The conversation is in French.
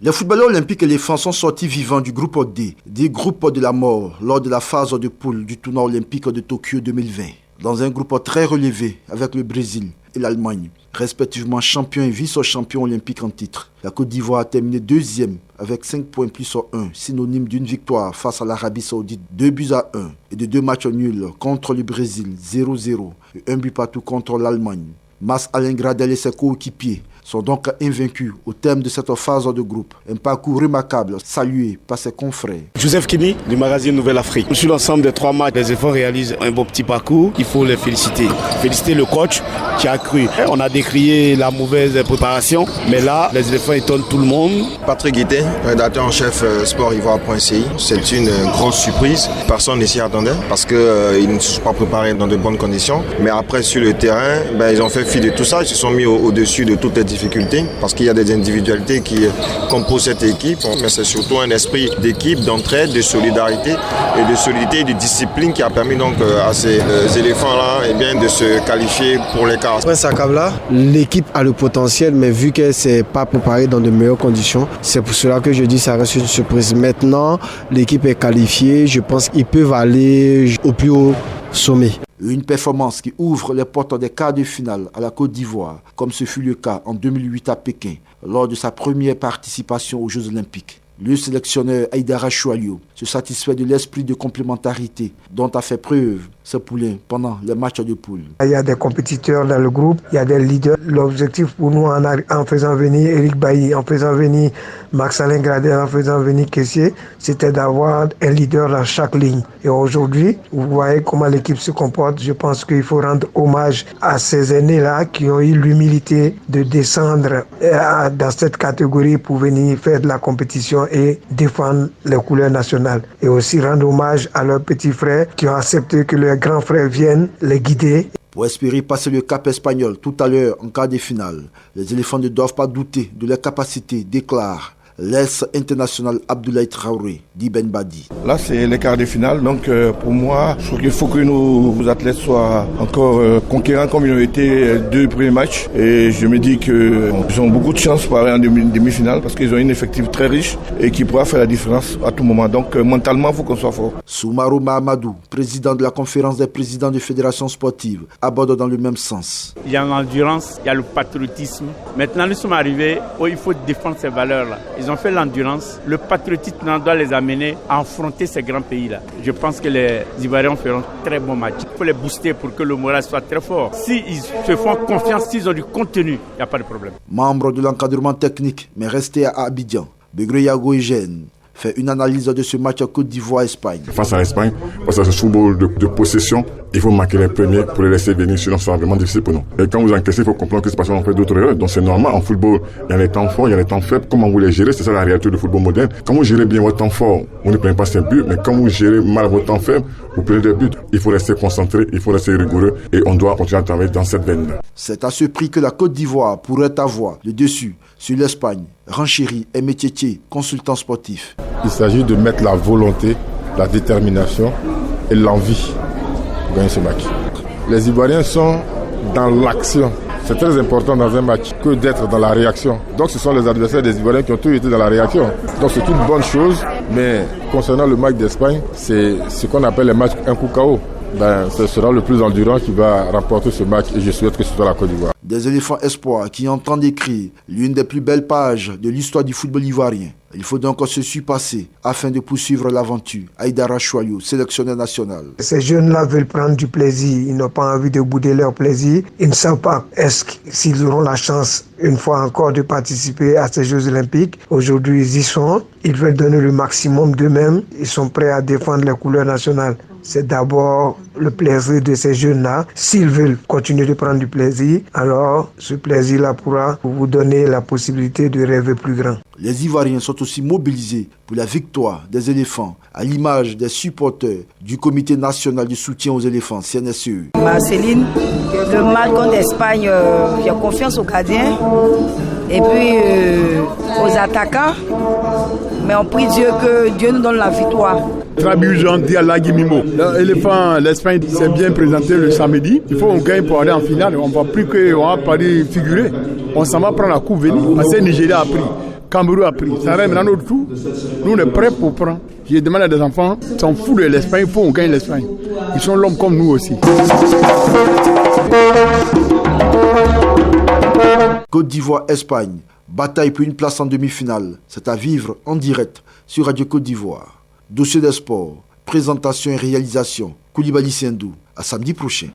Les footballeurs olympiques éléphants sont sortis vivants du groupe D, des groupes de la mort, lors de la phase de poule du tournoi olympique de Tokyo 2020. Dans un groupe très relevé avec le Brésil et l'Allemagne, respectivement champion et vice-champion olympique en titre. La Côte d'Ivoire a terminé deuxième avec 5 points plus 1, synonyme d'une victoire face à l'Arabie Saoudite 2-1 et de 2 matchs nuls contre le Brésil 0-0 et 1 but partout contre l'Allemagne. Mas Alain Gradel et ses coéquipiers sont donc invaincus au terme de cette phase de groupe. Un parcours remarquable salué par ses confrères. Joseph Kini du magazine Nouvelle Afrique. Sur l'ensemble des 3 matchs, les efforts réalisent un beau petit parcours. Il faut les féliciter. Féliciter le coach qui a cru. On a décrié la mauvaise préparation, mais là, les efforts étonnent tout le monde. Patrick Guité, rédacteur en chef sportivoire.ci. C'est une grosse surprise. Personne ne s'y attendait parce qu'ils ne se sont pas préparés dans de bonnes conditions. Mais après, sur le terrain, ils ont fait fi de tout ça. Ils se sont mis au-dessus de toutes les difficultés parce qu'il y a des individualités qui composent cette équipe, mais c'est surtout un esprit d'équipe, d'entraide, de solidarité et de solidité et de discipline qui a permis donc à ces éléphants-là de se qualifier pour les quarts. Prince Akabla, l'équipe a le potentiel, mais vu qu'elle ne s'est pas préparée dans de meilleures conditions, c'est pour cela que je dis que ça reste une surprise. Maintenant, l'équipe est qualifiée, je pense qu'ils peuvent aller au plus haut sommet. Une performance qui ouvre les portes des quarts de finale à la Côte d'Ivoire, comme ce fut le cas en 2008 à Pékin, lors de sa première participation aux Jeux Olympiques. Le sélectionneur Aïdara Choualio se satisfait de l'esprit de complémentarité dont a fait preuve ce poulain pendant les matchs de poule. Il y a des compétiteurs dans le groupe, il y a des leaders. L'objectif pour nous en faisant venir Eric Bailly, en faisant venir Max-Alain Gradel, en faisant venir Kessié, c'était d'avoir un leader dans chaque ligne. Et aujourd'hui, vous voyez comment l'équipe se comporte. Je pense qu'il faut rendre hommage à ces aînés-là qui ont eu l'humilité de descendre dans cette catégorie pour venir faire de la compétition et défendre les couleurs nationales. Et aussi rendre hommage à leurs petits frères qui ont accepté que leurs grands frères viennent les guider. Pour espérer passer le cap espagnol tout à l'heure en quart de finale, les éléphants ne doivent pas douter de leur capacité, déclare l'ex-international Abdoulaye Traoré d'Ibn Badi. Là, c'est les quarts de finale. Donc, pour moi, je trouve qu'il faut que nos athlètes soient encore conquérants comme ils ont été 2 premiers matchs. Et je me dis qu'ils ont beaucoup de chance pour aller en demi-finale parce qu'ils ont une effectif très riche et qui pourra faire la différence à tout moment. Donc, mentalement, il faut qu'on soit fort. Soumarou Mahamadou, président de la conférence des présidents de fédérations sportives, aborde dans le même sens. Il y a l'endurance, il y a le patriotisme. Maintenant, nous sommes arrivés où il faut défendre ces valeurs-là. Ils ont fait l'endurance. Le patriotisme doit les amener à affronter ces grands pays-là. Je pense que les Ivoiriens feront très bon match. Il faut les booster pour que le moral soit très fort. S'ils se font confiance, s'ils ont du contenu, il n'y a pas de problème. Membre de l'encadrement technique, mais resté à Abidjan, Begré Yago Eugène fait une analyse de ce match à Côte d'Ivoire-Espagne. Face à l'Espagne, face à ce football de possession, il faut marquer les premiers pour les laisser venir, sinon ça sera vraiment difficile pour nous. Et quand vous encaissez, il faut comprendre que c'est parce qu'on fait d'autres erreurs. Donc c'est normal, en football, il y a les temps forts, il y a les temps faibles. Comment vous les gérez, c'est ça la réalité du football moderne. Quand vous gérez bien votre temps fort, vous ne prenez pas ces buts, mais quand vous gérez mal votre temps faible, vous prenez des buts. Il faut rester concentré, il faut rester rigoureux et on doit continuer à travailler dans cette veine-là. C'est à ce prix que la Côte d'Ivoire pourrait avoir le dessus sur l'Espagne. Ranchéry et Métier, consultant sportif. Il s'agit de mettre la volonté, la détermination et l'envie pour gagner ce match. Les Ivoiriens sont dans l'action. C'est très important dans un match que d'être dans la réaction. Donc ce sont les adversaires des Ivoiriens qui ont tous été dans la réaction. Donc c'est une bonne chose, mais concernant le match d'Espagne, c'est ce qu'on appelle les matchs un coup KO. Ce sera le plus endurant qui va remporter ce match et je souhaite que ce soit la Côte d'Ivoire. Des éléphants espoirs qui entendent écrire l'une des plus belles pages de l'histoire du football ivoirien. Il faut donc se surpasser afin de poursuivre l'aventure. Aïdara Choualio, sélectionneur national. Ces jeunes-là veulent prendre du plaisir. Ils n'ont pas envie de bouder leur plaisir. Ils ne savent pas s'ils auront la chance une fois encore de participer à ces Jeux Olympiques. Aujourd'hui, ils y sont. Ils veulent donner le maximum d'eux-mêmes. Ils sont prêts à défendre les couleurs nationales. C'est d'abord le plaisir de ces jeunes-là. S'ils veulent continuer de prendre du plaisir, alors ce plaisir-là pourra vous donner la possibilité de rêver plus grand. Les Ivoiriens sont aussi mobilisés pour la victoire des éléphants, à l'image des supporters du Comité national de soutien aux éléphants, CNSE. Marceline, le match contre l'Espagne, j'ai confiance aux gardiens et puis aux attaquants. Mais on prie Dieu que Dieu nous donne la victoire. Trabujan Dialagui Mimo. L'éléphant, l'Espagne s'est bien présenté le samedi. Il faut qu'on gagne pour aller en finale. On ne va plus qu'on va pas figurer. On s'en va prendre la coupe venir. Parce que le Nigeria a pris. Cameroun a pris. Ça reste maintenant notre tour. Nous, on est prêts pour prendre. J'ai demandé à des enfants, ils s'en foutent de l'Espagne, il faut qu'on gagne l'Espagne. Ils sont l'homme comme nous aussi. Côte d'Ivoire-Espagne, bataille pour une place en demi-finale. C'est à vivre en direct sur Radio Côte d'Ivoire. Dossier des sports, présentation et réalisation, Koulibaly Sendou. À samedi prochain.